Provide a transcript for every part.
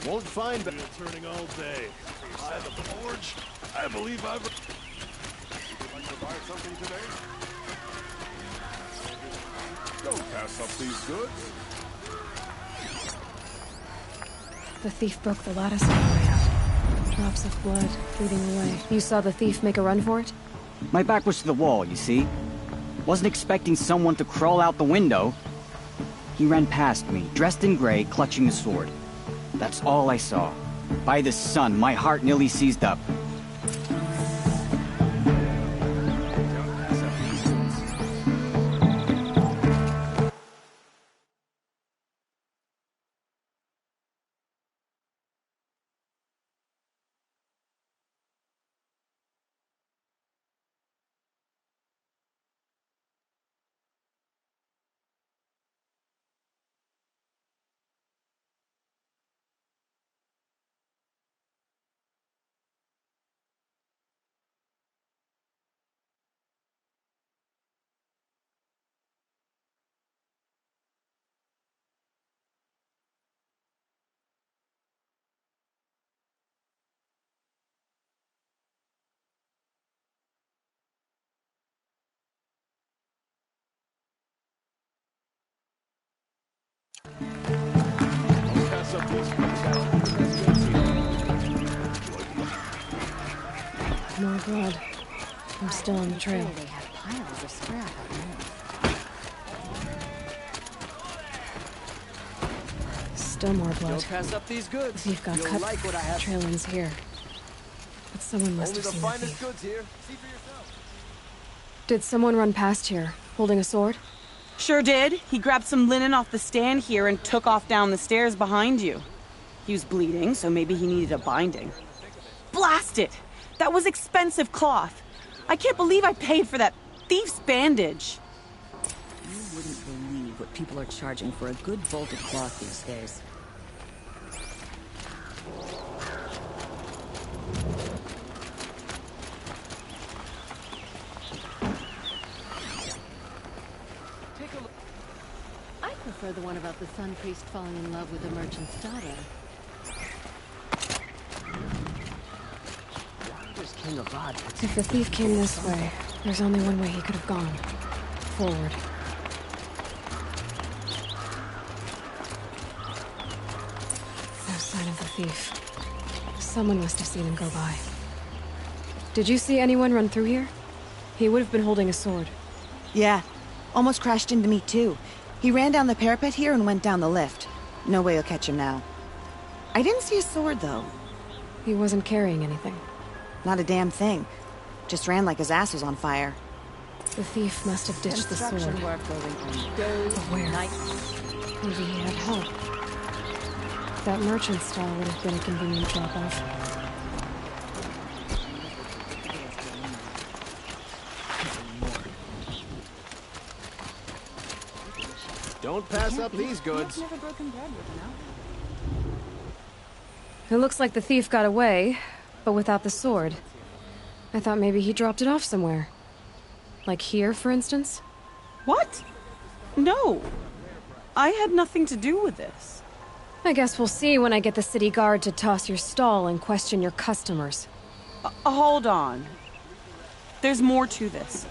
Won't find them. Turning all day. By the forge, I believe I've... Would you like to buy something today? Don't pass up these goods. The thief broke the lattice on the way out. Drops of blood bleeding away. You saw the thief make a run for it? My back was to the wall, you see. Wasn't expecting someone to crawl out the window. He ran past me, dressed in gray, clutching a sword. That's all I saw. By the sun, my heart nearly seized up. More blood. I'm still on the trail. They have piles of scrap up there. Still more blood. Don't pass up these goods. The thief got cut. Like what I have. Trail ends here. But someone must Only have the seen the finest thief. goods here. See for yourself. Did someone run past here, holding a sword? Sure did. He grabbed some linen off the stand here and took off down the stairs behind you. He was bleeding, so maybe he needed a binding. Blast it! That was expensive cloth. I can't believe I paid for that thief's bandage. You wouldn't believe what people are charging for a good bolted cloth these days. I prefer the one about the sun priest falling in love with the merchant's daughter. King of God. If the thief came this way, there's only one way he could have gone. Forward. No sign of the thief. Someone must have seen him go by. Did you see anyone run through here? He would have been holding a sword. Yeah. Almost crashed into me, too. He ran down the parapet here and went down the lift. No way you'll catch him now. I didn't see a sword, though. He wasn't carrying anything. Not a damn thing. Just ran like his ass was on fire. The thief must have ditched the sword. Construction work going on days, But where? nights. Maybe he had help. That merchant stall would have been a convenient drop-off. Don't pass up these goods. Never broken bread with an It looks like the thief got away, but without the sword. I thought maybe he dropped it off somewhere. Like here, for instance? What? No. I had nothing to do with this. I guess we'll see when I get the city guard to toss your stall and question your customers. Hold on. There's more to this.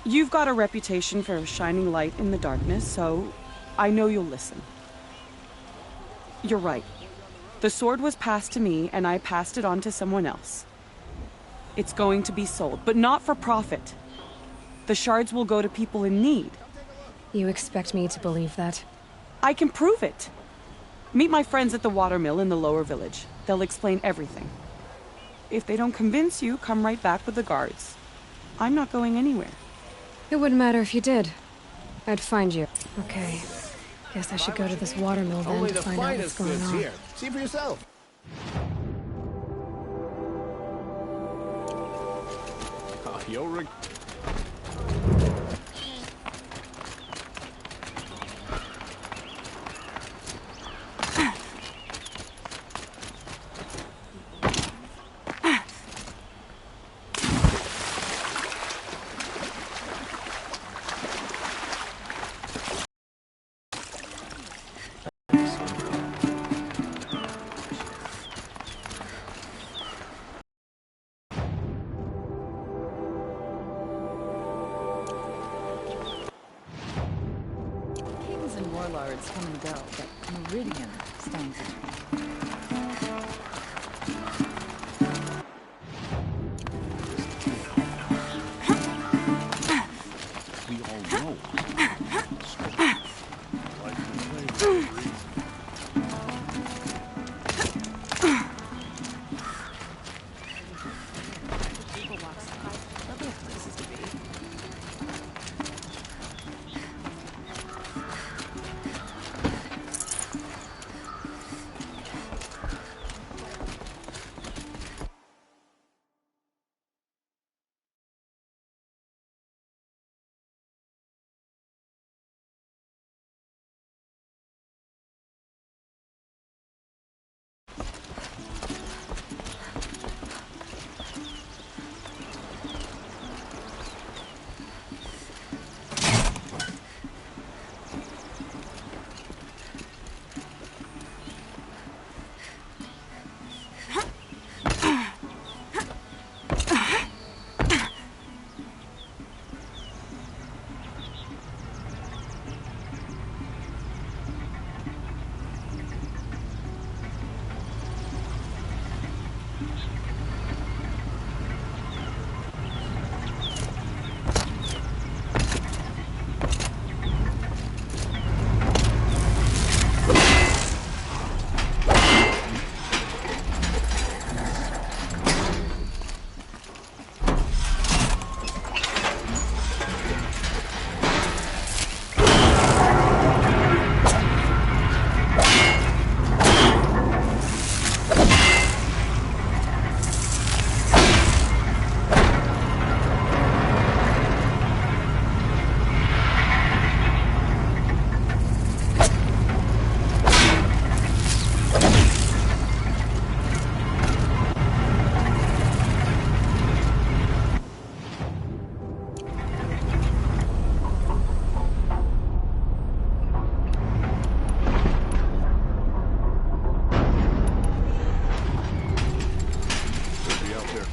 You've got a reputation for shining light in the darkness, so I know you'll listen. You're right. The sword was passed to me, and I passed it on to someone else. It's going to be sold, but not for profit. The shards will go to people in need. You expect me to believe that? I can prove it. Meet my friends at the watermill in the lower village. They'll explain everything. If they don't convince you, come right back with the guards. I'm not going anywhere. It wouldn't matter if you did. I'd find you. Okay. Guess I should go to this watermill then Only to the find out what's finest going goods on. here. See for yourself. You'll and warlords come and go, but Meridian stands out. We all know. Like the same reason.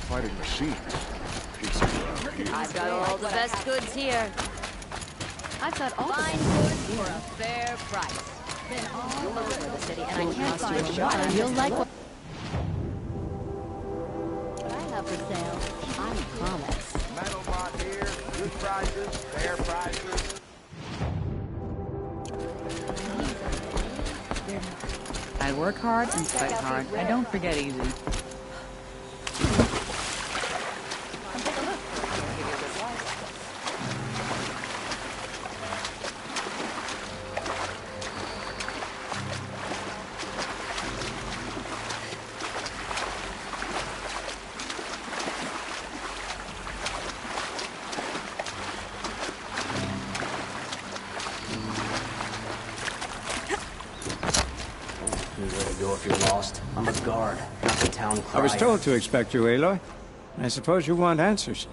Fighting machines. I've got all the best goods here. I've got all Fine goods for a fair price. Been all over the city, and I can't find one. You'll like what I have for sale. I promise. Metal lot here, good prices, fair prices. I work hard and fight hard. I don't forget easy. If you're lost, I'm a guard, not the town crier. I was told to expect you, Aloy. I suppose you want answers.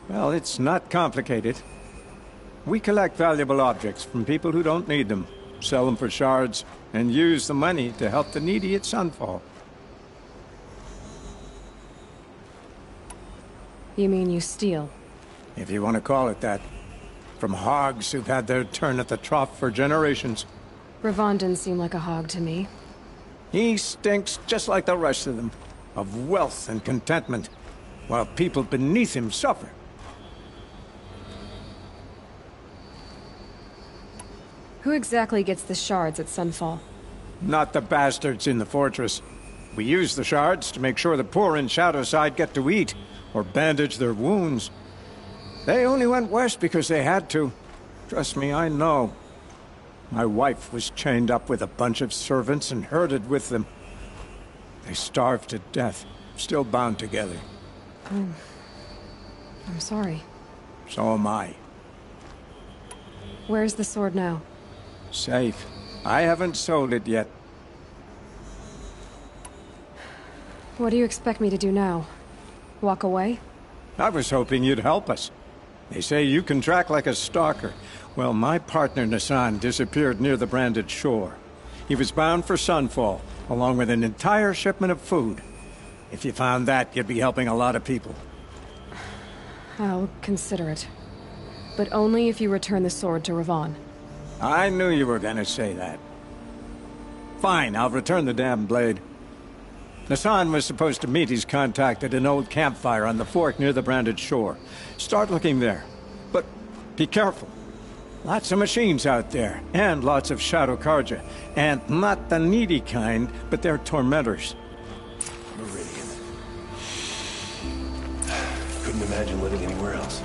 Well, it's not complicated. We collect valuable objects from people who don't need them, sell them for shards, and use the money to help the needy at Sunfall. You mean you steal? If you want to call it that. From hogs who've had their turn at the trough for generations. Ravon didn't seem like a hog to me. He stinks just like the rest of them, of wealth and contentment, while people beneath him suffer. Who exactly gets the shards at Sunfall? Not the bastards in the fortress. We use the shards to make sure the poor in Shadowside get to eat, or bandage their wounds. They only went west because they had to. Trust me, I know. My wife was chained up with a bunch of servants and herded with them. They starved to death, still bound together. I'm sorry. So am I. Where's the sword now? Safe. I haven't sold it yet. What do you expect me to do now? Walk away? I was hoping you'd help us. They say you can track like a stalker. Well, my partner Nassan disappeared near the branded shore. He was bound for Sunfall, along with an entire shipment of food. If you found that, you'd be helping a lot of people. I'll consider it. But only if you return the sword to Ravon. I knew you were gonna say that. Fine, I'll return the damn blade. Nassan was supposed to meet his contact at an old campfire on the fork near the branded shore. Start looking there. But be careful. Lots of machines out there, and lots of Shadow Karja. And not the needy kind, but they're tormentors. Meridian. Couldn't imagine living anywhere else.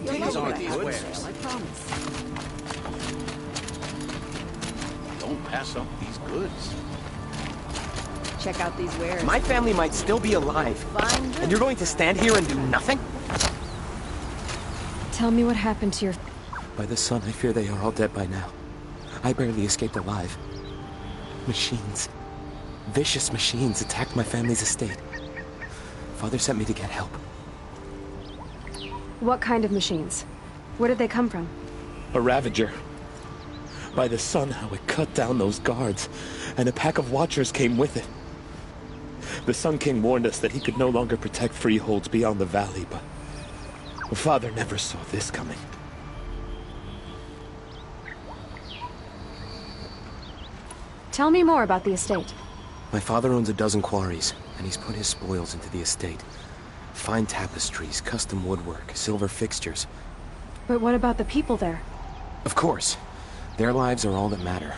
These aren't these wares. I promise. Don't pass up these goods. Check out these wares. My family might still be alive. Fine. And you're going to stand here and do nothing? Tell me what happened to your... By the sun, I fear they are all dead by now. I barely escaped alive. Machines. Vicious machines attacked my family's estate. Father sent me to get help. What kind of machines? Where did they come from? A Ravager. By the sun, how it cut down those guards, and a pack of Watchers came with it. The Sun King warned us that he could no longer protect freeholds beyond the valley, but Father never saw this coming. Tell me more about the estate. My father owns a dozen quarries, and he's put his spoils into the estate. Fine tapestries, custom woodwork, silver fixtures. But what about the people there? Of course. Their lives are all that matter.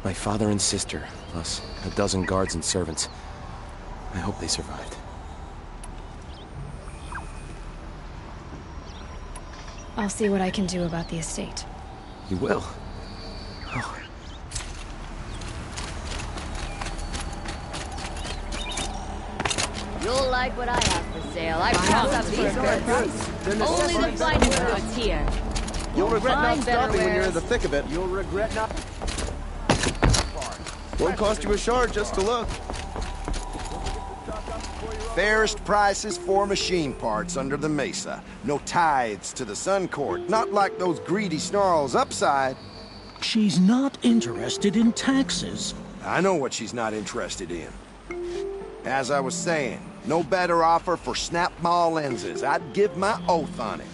My father and sister, plus a dozen guards and servants. I hope they survived. I'll see what I can do about the estate. You will? Oh. You'll like what I have for sale. I promise these goods. Only the finest goods here. You'll regret not Find better stopping when you're in wares. the thick of it. You'll regret not... Won't cost you a shard just to look. Fairest prices for machine parts under the mesa. No tithes to the Sun Court. Not like those greedy snarls upside. She's not interested in taxes. I know what she's not interested in. As I was saying, no better offer for snap-maw lenses. I'd give my oath on it.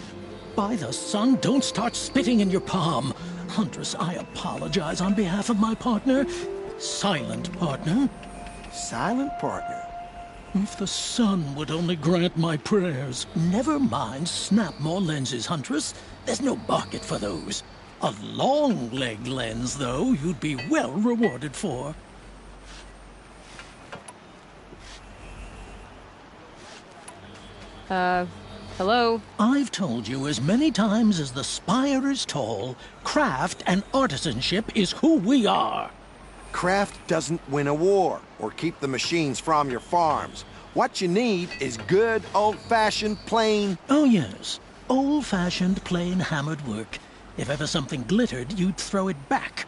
By the sun, don't start spitting in your palm. Huntress, I apologize on behalf of my partner. Silent partner. Silent partner? If the sun would only grant my prayers. Never mind snap-maw lenses, Huntress. There's no market for those. A long-leg lens, though, you'd be well rewarded for. Hello? I've told you as many times as the spire is tall, craft and artisanship is who we are. Craft doesn't win a war or keep the machines from your farms. What you need is good, old-fashioned, plain... Oh, yes. Old-fashioned, plain hammered work. If ever something glittered, you'd throw it back.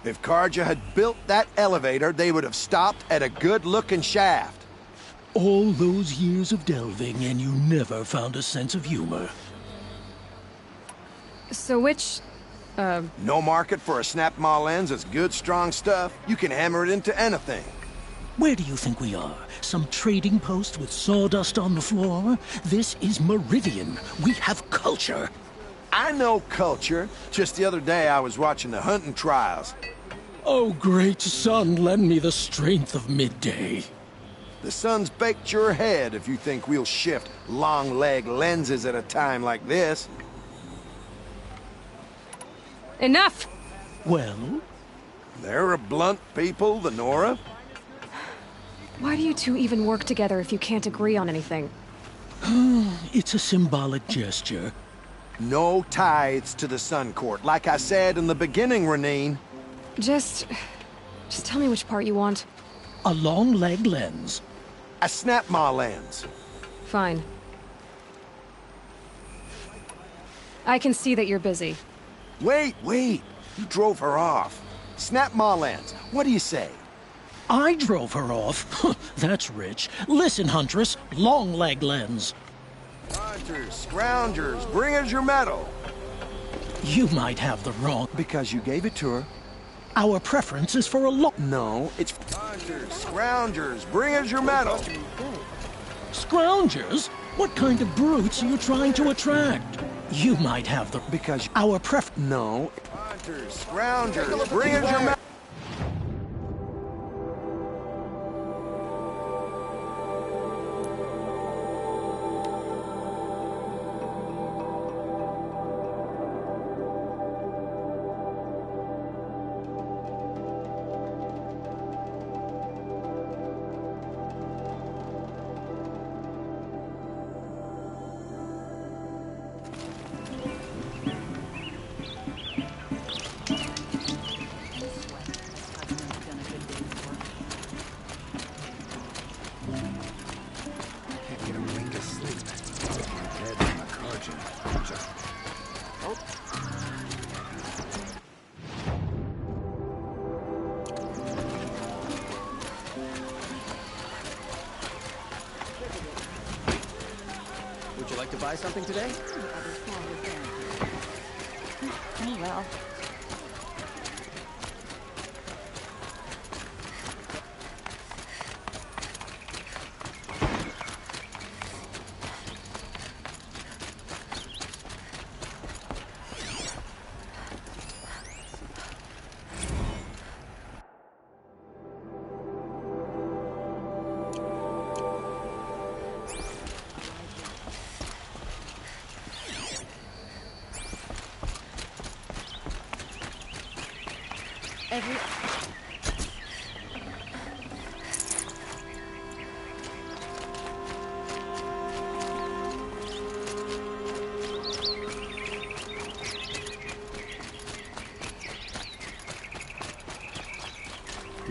If Karja had built that elevator, they would have stopped at a good-looking shaft. All those years of delving, and you never found a sense of humor. So which... No market for a snap-maw lens is good, strong stuff. You can hammer it into anything. Where do you think we are? Some trading post with sawdust on the floor? This is Meridian. We have culture. I know culture. Just the other day I was watching the hunting trials. Oh, great sun, lend me the strength of midday. The sun's baked your head if you think we'll shift long-leg lenses at a time like this. Enough! Well? They're a blunt people, the Nora. Why do you two even work together if you can't agree on anything? It's a symbolic gesture. No tithes to the Sun Court. Like I said in the beginning, Renine. Just tell me which part you want. A long leg lens. A snap maw lens. Fine. I can see that you're busy. Wait. You drove her off. Snap maw lens. What do you say? I drove her off? That's rich. Listen, Huntress. Long leg lens. Hunters, scroungers, bring us your medal. You might have the wrong... Because you gave it to her. Our preference is for a long... No, it's... Hunters, scroungers, bring us your medal. Scroungers? What kind of brutes are you trying to attract? You might have the... Because... Our pref... No. Hunters, scroungers, bring us your medal. Would you like to buy something today? Oh, well.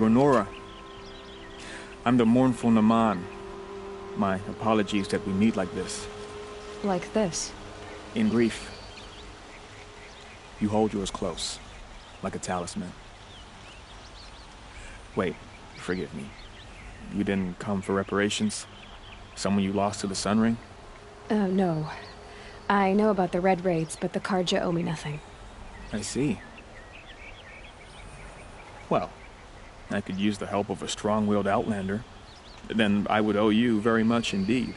Nora. I'm the mournful Naman. My apologies that we meet like this. Like this? In grief. You hold yours close, like a talisman. Wait, forgive me. You didn't come for reparations? Someone you lost to the Sun Ring? No. I know about the Red Raids, but the Karja owe me nothing. I see. Well, I could use the help of a strong-willed outlander. Then I would owe you very much indeed.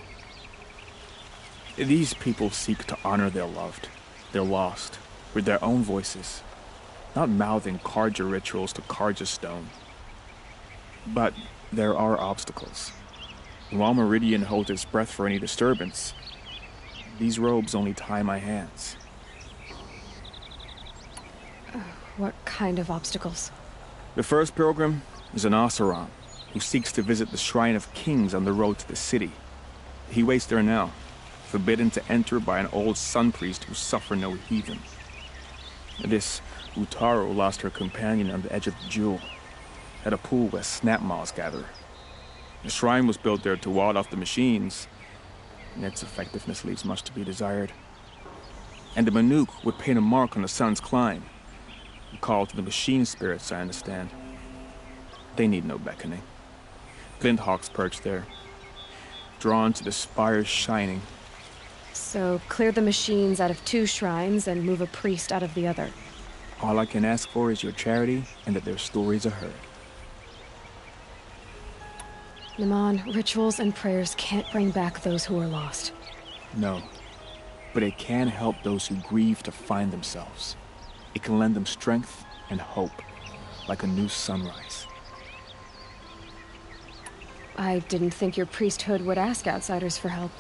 These people seek to honor their loved, their lost, with their own voices, not mouthing Karja rituals to Karja stone. But there are obstacles. While Meridian holds its breath for any disturbance, these robes only tie my hands. What kind of obstacles? The first pilgrim is an Oseram who seeks to visit the Shrine of Kings on the road to the city. He waits there now, forbidden to enter by an old sun priest who suffer no heathen. This Utaro lost her companion on the edge of the Jewel, at a pool where snap maws gather. The shrine was built there to ward off the machines, and its effectiveness leaves much to be desired. And the Manuk would paint a mark on the sun's climb, a call to the machine spirits, I understand. They need no beckoning. Glint hawks perch there, drawn to the spires shining. So, clear the machines out of 2 shrines and move a priest out of the other. All I can ask for is your charity and that their stories are heard. Naman, rituals and prayers can't bring back those who are lost. No, but it can help those who grieve to find themselves. It can lend them strength and hope, like a new sunrise. I didn't think your priesthood would ask outsiders for help.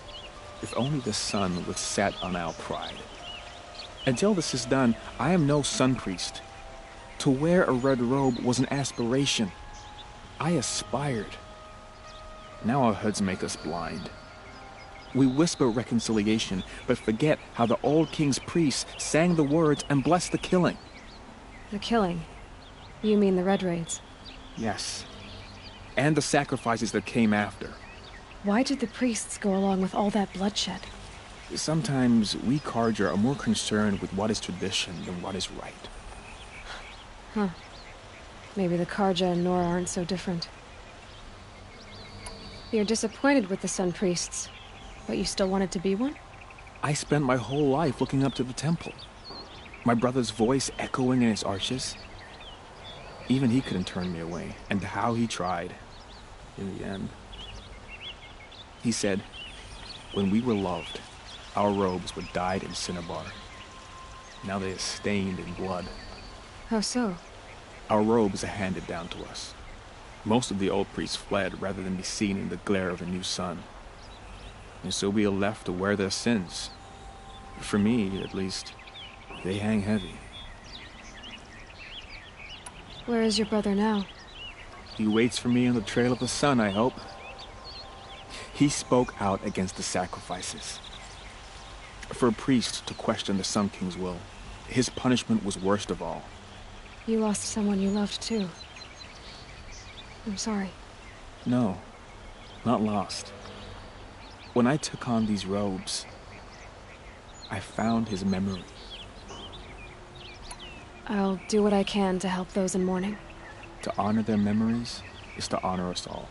If only the sun would set on our pride. Until this is done, I am no sun priest. To wear a red robe was an aspiration. I aspired. Now our hoods make us blind. We whisper reconciliation, but forget how the old king's priests sang the words and blessed the killing. The killing? You mean the Red Raids? Yes. And the sacrifices that came after. Why did the priests go along with all that bloodshed? Sometimes we Carja are more concerned with what is tradition than what is right. Huh. Maybe the Carja and Nora aren't so different. You're disappointed with the Sun Priests, but you still wanted to be one? I spent my whole life looking up to the temple. My brother's voice echoing in its arches. Even he couldn't turn me away, and how he tried. In the end. He said, when we were loved, our robes were dyed in cinnabar. Now they are stained in blood. How so? Our robes are handed down to us. Most of the old priests fled rather than be seen in the glare of a new sun. And so we are left to wear their sins. For me, at least, they hang heavy. Where is your brother now? He waits for me on the trail of the sun, I hope. He spoke out against the sacrifices. For a priest to question the Sun King's will, his punishment was worst of all. You lost someone you loved, too. I'm sorry. No, not lost. When I took on these robes, I found his memory. I'll do what I can to help those in mourning. To honor their memories is to honor us all.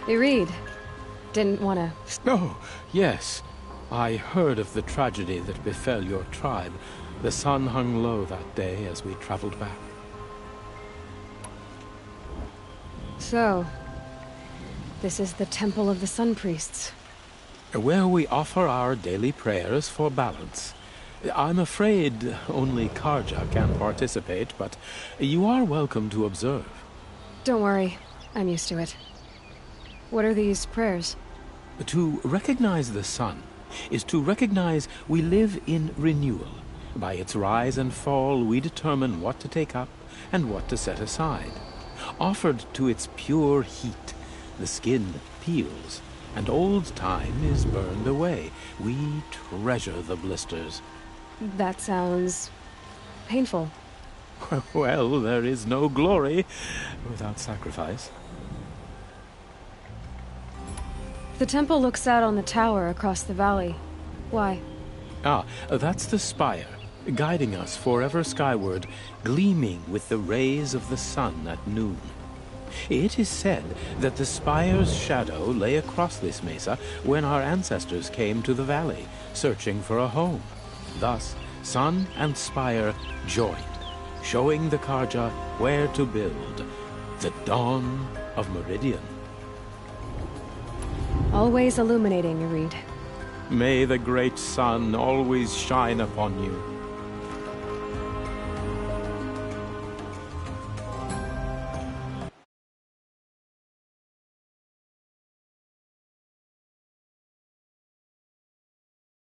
You read. Didn't want to... Oh, yes. I heard of the tragedy that befell your tribe. The sun hung low that day as we traveled back. So, this is the Temple of the Sun Priests. Where we offer our daily prayers for balance. I'm afraid only Carja can participate, but you are welcome to observe. Don't worry. I'm used to it. What are these prayers? To recognize the sun is to recognize we live in renewal. By its rise and fall, we determine what to take up and what to set aside. Offered to its pure heat, the skin peels, and old time is burned away. We treasure the blisters. That sounds... painful. Well, there is no glory without sacrifice. The temple looks out on the tower across the valley. Why? Ah, that's the spire, guiding us forever skyward, gleaming with the rays of the sun at noon. It is said that the spire's shadow lay across this mesa when our ancestors came to the valley, searching for a home. Thus, sun and spire joined, showing the Carja where to build. The dawn of Meridian. Always illuminating, you read. May the great sun always shine upon you.